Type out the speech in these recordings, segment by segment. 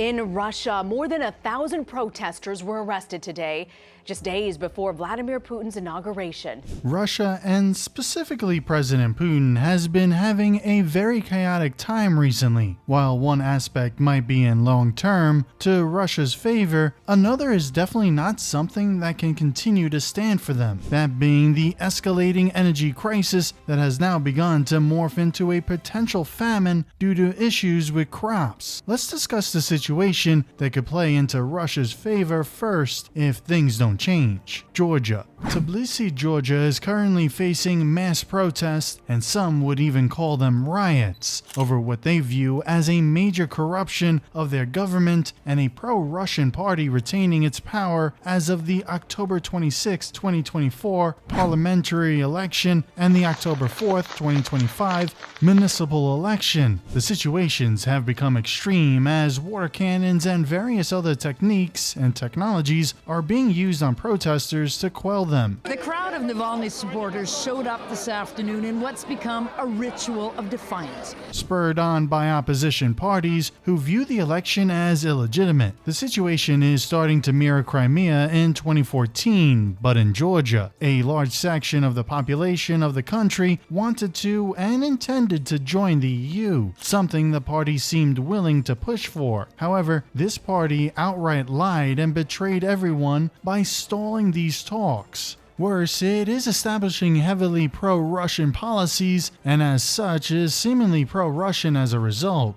In Russia, more than 1,000 protesters were arrested today, just days before Vladimir Putin's inauguration. Russia, and specifically President Putin, has been having a very chaotic time recently. While one aspect might be in long term to Russia's favor, another is definitely not something that can continue to stand for them. That being the escalating energy crisis that has now begun to morph into a potential famine due to issues with crops. Let's discuss the situation that could play into Russia's favor first if things don't change. Georgia. Tbilisi, Georgia is currently facing mass protests, and some would even call them riots, over what they view as a major corruption of their government and a pro-Russian party retaining its power as of the October 26, 2024 parliamentary election and the October 4, 2025 municipal election. The situations have become extreme as water cannons and various other techniques and technologies are being used on protesters to quell them. The crowd of Navalny supporters showed up this afternoon in what's become a ritual of defiance. Spurred on by opposition parties who view the election as illegitimate. The situation is starting to mirror Crimea in 2014, but in Georgia. A large section of the population of the country wanted to and intended to join the EU, something the party seemed willing to push for. However, this party outright lied and betrayed everyone by stalling these talks. Worse, it is establishing heavily pro-Russian policies and as such is seemingly pro-Russian as a result.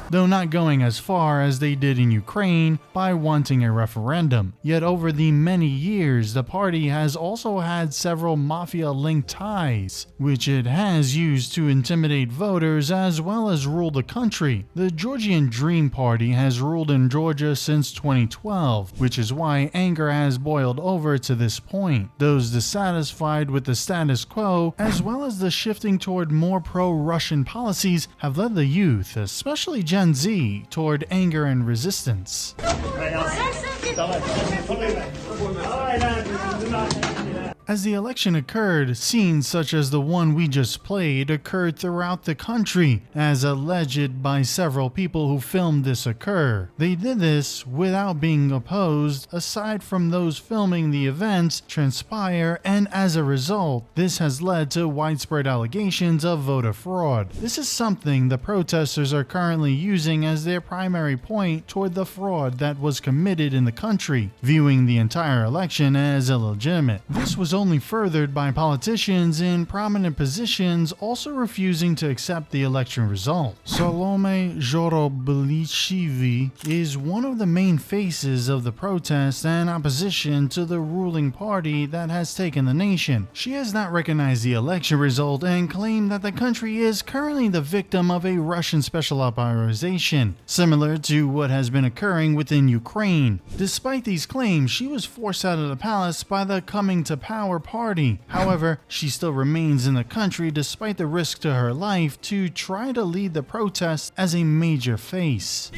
Though not going as far as they did in Ukraine by wanting a referendum. Yet over the many years, the party has also had several mafia-linked ties, which it has used to intimidate voters as well as rule the country. The Georgian Dream Party has ruled in Georgia since 2012, which is why anger has boiled over to this point. Those dissatisfied with the status quo, as well as the shifting toward more pro-Russian policies, have led the youth, especially Gen Z, toward anger and resistance. As the election occurred, scenes such as the one we just played occurred throughout the country, as alleged by several people who filmed this occur. They did this without being opposed, aside from those filming the events transpire, and as a result, this has led to widespread allegations of voter fraud. This is something the protesters are currently using as their primary point toward the fraud that was committed in the country, viewing the entire election as illegitimate. This was only furthered by politicians in prominent positions also refusing to accept the election result. Salome Zhoroblishvili is one of the main faces of the protest and opposition to the ruling party that has taken the nation. She has not recognized the election result and claimed that the country is currently the victim of a Russian special operation, similar to what has been occurring within Ukraine. Despite these claims, she was forced out of the palace by the coming to power party. However, she still remains in the country despite the risk to her life to try to lead the protests as a major face.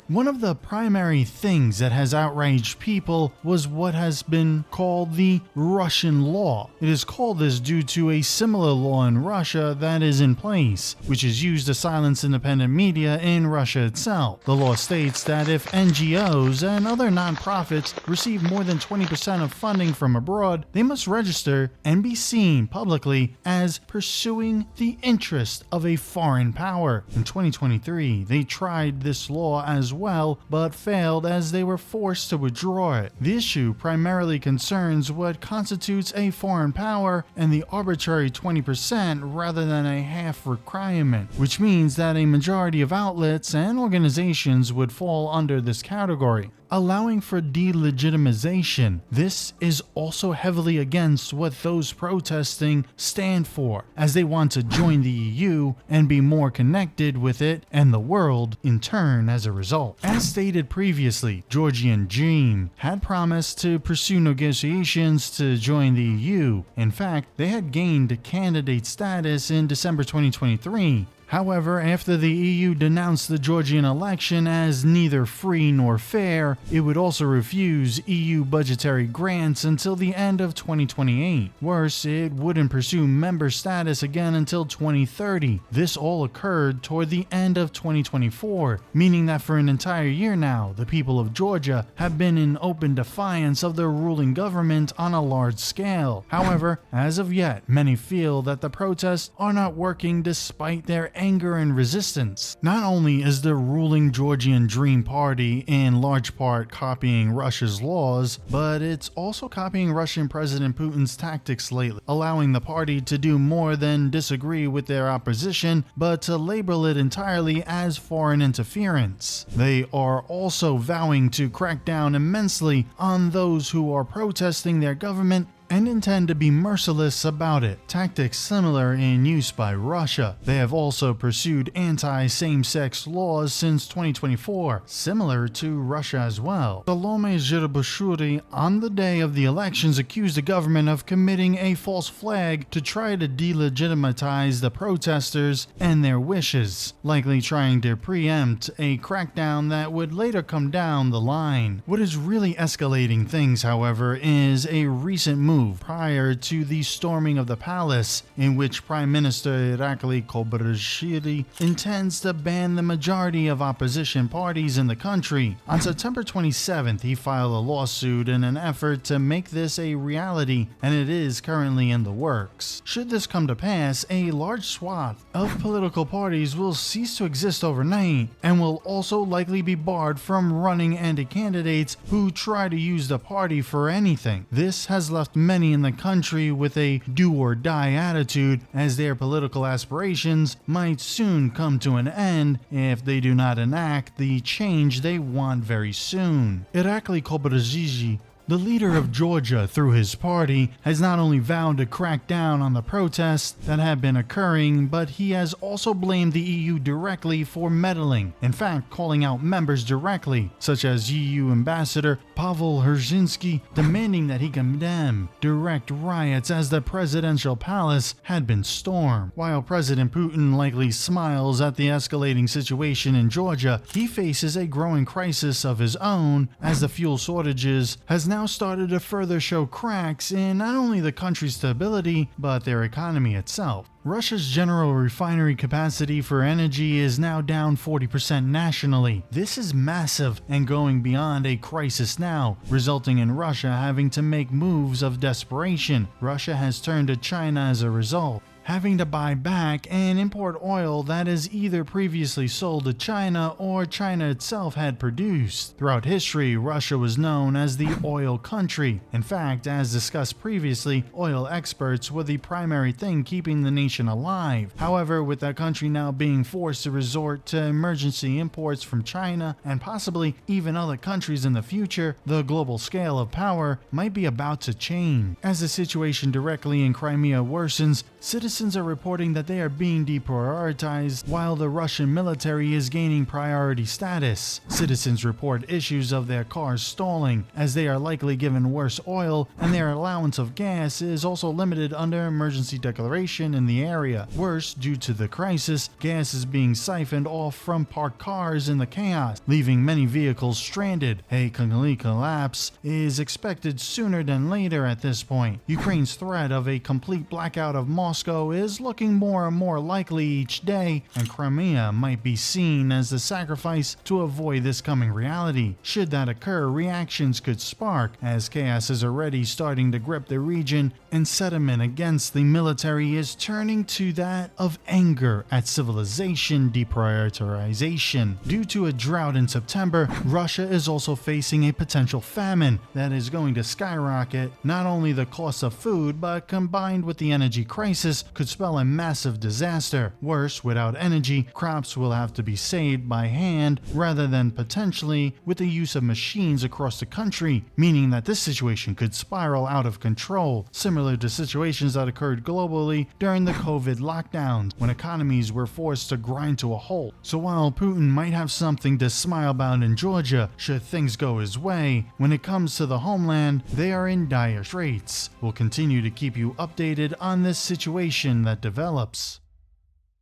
One of the primary things that has outraged people was what has been called the Russian law. It is called this due to a similar law in Russia that is in place, which is used to silence independent media in Russia itself. The law states that if NGOs and other nonprofits receive more than 20% of funding from abroad, they must register and be seen publicly as pursuing the interest of a foreign power. In 2023, they tried this law as well, but failed as they were forced to withdraw it. The issue primarily concerns what constitutes a foreign power and the arbitrary 20% rather than a half requirement, which means that a majority of outlets and organizations would fall under this category, allowing for delegitimization. This is also heavily against what those protesting stand for, as they want to join the EU and be more connected with it and the world in turn as a result. As stated previously, Georgian Dream had promised to pursue negotiations to join the EU. In fact, they had gained candidate status in December 2023. However, after the EU denounced the Georgian election as neither free nor fair, it would also refuse EU budgetary grants until the end of 2028. Worse, it wouldn't pursue member status again until 2030. This all occurred toward the end of 2024, meaning that for an entire year now, the people of Georgia have been in open defiance of their ruling government on a large scale. However, as of yet, many feel that the protests are not working despite their anger and resistance. Not only is the ruling Georgian Dream Party in large part copying Russia's laws, but it's also copying Russian President Putin's tactics lately, allowing the party to do more than disagree with their opposition, but to label it entirely as foreign interference. They are also vowing to crack down immensely on those who are protesting their government and intend to be merciless about it, tactics similar in use by Russia. They have also pursued anti-same-sex laws since 2024, similar to Russia as well. Salome Zhirabashvili, on the day of the elections, accused the government of committing a false flag to try to delegitimize the protesters and their wishes, likely trying to preempt a crackdown that would later come down the line. What is really escalating things, however, is a recent move prior to the storming of the palace, in which Prime Minister Irakli Kobarashvili intends to ban the majority of opposition parties in the country. On September 27th, he filed a lawsuit in an effort to make this a reality, and it is currently in the works. Should this come to pass, a large swath of political parties will cease to exist overnight, and will also likely be barred from running anti-candidates who try to use the party for anything. This has left many in the country with a do-or-die attitude, as their political aspirations might soon come to an end if they do not enact the change they want very soon. Irakli Kobarashvili, the leader of Georgia through his party, has not only vowed to crack down on the protests that have been occurring, but he has also blamed the EU directly for meddling, in fact calling out members directly, such as EU Ambassador Pavel Herzinski, demanding that he condemn direct riots as the presidential palace had been stormed. While President Putin likely smiles at the escalating situation in Georgia, he faces a growing crisis of his own, as the fuel shortages has now started to further show cracks in not only the country's stability, but their economy itself. Russia's general refinery capacity for energy is now down 40% nationally. This is massive and going beyond a crisis now, resulting in Russia having to make moves of desperation. Russia has turned to China as a result, having to buy back and import oil that is either previously sold to China or China itself had produced. Throughout history, Russia was known as the oil country. In fact, as discussed previously, oil exports were the primary thing keeping the nation alive. However, with that country now being forced to resort to emergency imports from China and possibly even other countries in the future, the global scale of power might be about to change. As the situation directly in Crimea worsens, citizens are reporting that they are being deprioritized while the Russian military is gaining priority status. Citizens report issues of their cars stalling, as they are likely given worse oil, and their allowance of gas is also limited under emergency declaration in the area. Worse, due to the crisis, gas is being siphoned off from parked cars in the chaos, leaving many vehicles stranded. A complete collapse is expected sooner than later at this point. Ukraine's threat of a complete blackout of Moscow is looking more and more likely each day, and Crimea might be seen as the sacrifice to avoid this coming reality. Should that occur, reactions could spark, as chaos is already starting to grip the region, and sentiment against the military is turning to that of anger at civilization deprioritization. Due to a drought in September, Russia is also facing a potential famine that is going to skyrocket. Not only the cost of food, but combined with the energy crisis, could spell a massive disaster. Worse, without energy, crops will have to be saved by hand rather than potentially with the use of machines across the country, meaning that this situation could spiral out of control, similar to situations that occurred globally during the COVID lockdowns, when economies were forced to grind to a halt. So while Putin might have something to smile about in Georgia, should things go his way, when it comes to the homeland, they are in dire straits. We'll continue to keep you updated on this situation that develops.